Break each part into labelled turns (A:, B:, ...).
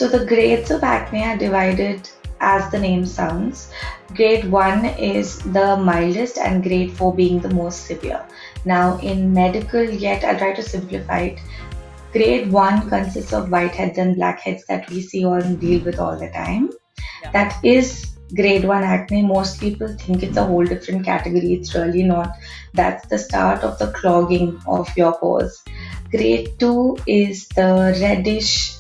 A: So the grades of acne are divided as the name sounds. Grade 1 is the mildest and grade 4 being the most severe. Now in medical, yet I'll try to simplify it. Grade 1 consists of whiteheads and blackheads that we see or deal with all the time. That is grade 1 acne. Most people think it's a whole different category. It's really not. That's the start of the clogging of your pores. Grade 2 is the reddish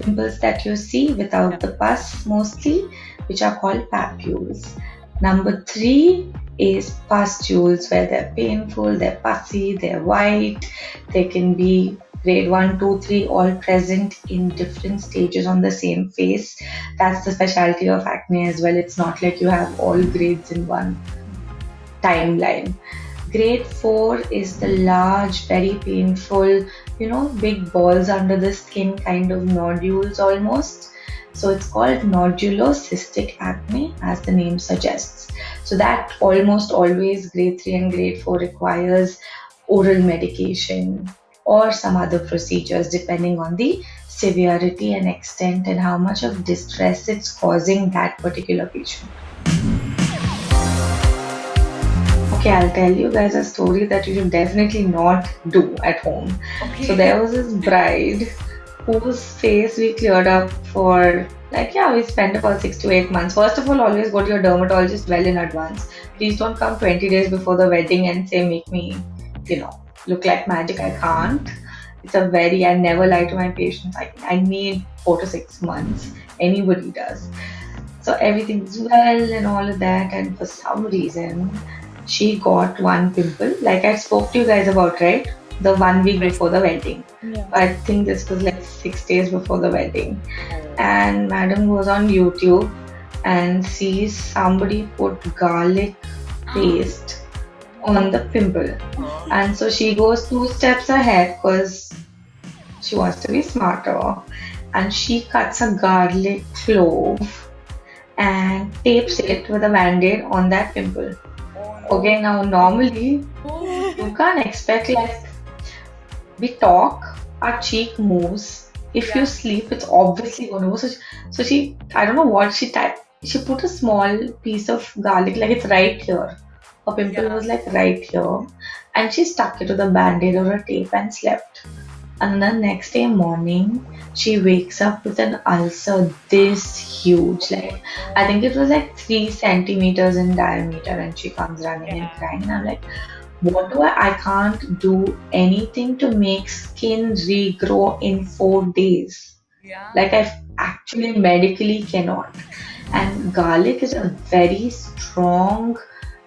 A: pimples that you see without the pus mostly, which are called papules. Number 3 is pustules, where they're painful, they're pussy, they're white. They can be grade 1, 2, 3, all present in different stages on the same face. That's the specialty of acne as well. It's not like you have all grades in one timeline. Grade 4 is the large, very painful, big balls under the skin, kind of nodules almost. So it's called nodulocystic acne, as the name suggests. So that almost always grade 3 and grade 4 requires oral medication or some other procedures depending on the severity and extent and how much of distress it's causing that particular patient. Okay, I'll tell you guys a story that you should definitely not do at home.
B: Okay.
A: So there was this bride whose face we cleared up for we spent about 6 to 8 months. First of all, always go to your dermatologist well in advance. Please don't come 20 days before the wedding and say, make me, look like magic. I can't. I never lie to my patients. I need 4 to 6 months. Anybody does. So everything's well and all of that. And for some reason, she got one pimple, like I spoke to you guys about, right? The 1 week before the wedding.
B: Yeah.
A: I think this was 6 days before the wedding. And madam goes on YouTube and sees somebody put garlic paste on the pimple. And so she goes 2 steps ahead because she wants to be smarter. And she cuts a garlic clove and tapes it with a band-aid on that pimple. Okay, now normally you can't expect we talk, our cheek moves. If you sleep, it's obviously going to move. So she, I don't know what she typed. She put a small piece of garlic, it's right here. Her pimple was right here. And she stuck it to the band-aid or a tape and slept. And the next day morning, she wakes up with an ulcer this huge. I think it was 3 centimeters in diameter, and she comes running and crying. And I'm like, what do I can't do anything to make skin regrow in 4 days. I actually medically cannot. And garlic is a very strong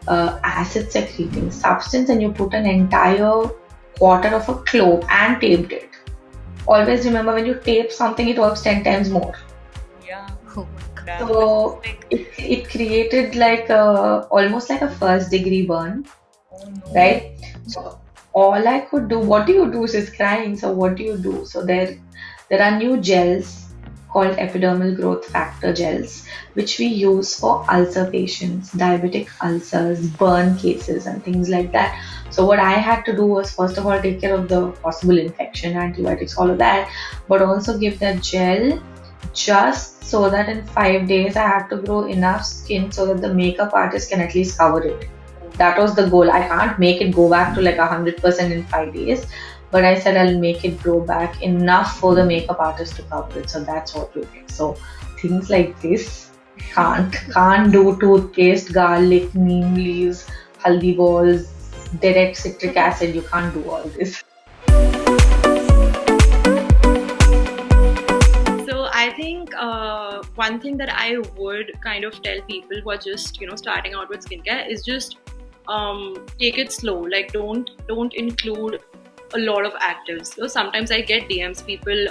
A: acid secreting substance, and you put an entire quarter of a clove and taped it. Always remember, when you tape something, it works 10 times more.
B: Yeah. Oh my God.
A: So it created almost like a first degree burn.
B: Oh no.
A: Right? So all I could do, what do you do? She's crying. So what do you do? So there are new gels called epidermal growth factor gels, which we use for ulcer patients, diabetic ulcers, burn cases and things like that. So what I had to do was, first of all, take care of the possible infection, antibiotics, all of that, but also give that gel just so that in 5 days I have to grow enough skin so that the makeup artist can at least cover it. That was the goal. I can't make it go back to 100% in 5 days, but I said I'll make it grow back enough for the makeup artist to cover it. So that's what we did. So things like this, can't do toothpaste, garlic, neem leaves, haldi balls, direct citric acid. You can't do all this.
B: So I think one thing that I would kind of tell people who are just starting out with skincare is just take it slow. Don't include a lot of actives. So sometimes I get DMs, people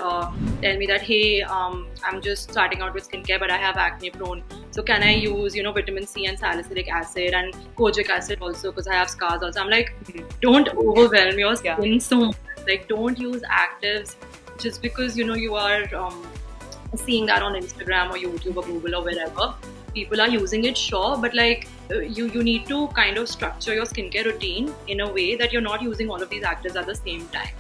B: tell me that, hey, I'm just starting out with skincare, but I have acne prone. So can I use vitamin C and salicylic acid and kojic acid also, because I have scars also. I'm like, don't overwhelm your skin so much. Don't use actives just because you are seeing that on Instagram or YouTube or Google or wherever. People are using it, sure, but you need to kind of structure your skincare routine in a way that you're not using all of these actives at the same time.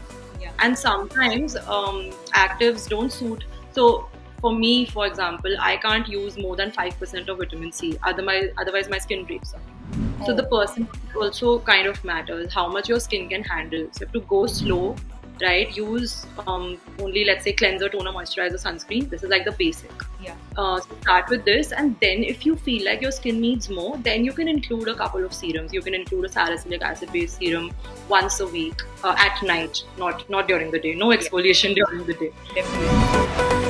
B: And sometimes actives don't suit So for me, for example, I can't use more than 5% of vitamin C. Otherwise my skin breaks up. So the person also kind of matters how much your skin can handle. So to go slow, right? Use only, let's say, cleanser, toner, moisturizer, sunscreen. This is like the basic.
C: Yeah.
B: So start with this, and then if you feel like your skin needs more, then you can include a couple of serums. You can include a salicylic acid based serum once a week at night, not during the day. No exfoliation during the day.
C: Definitely.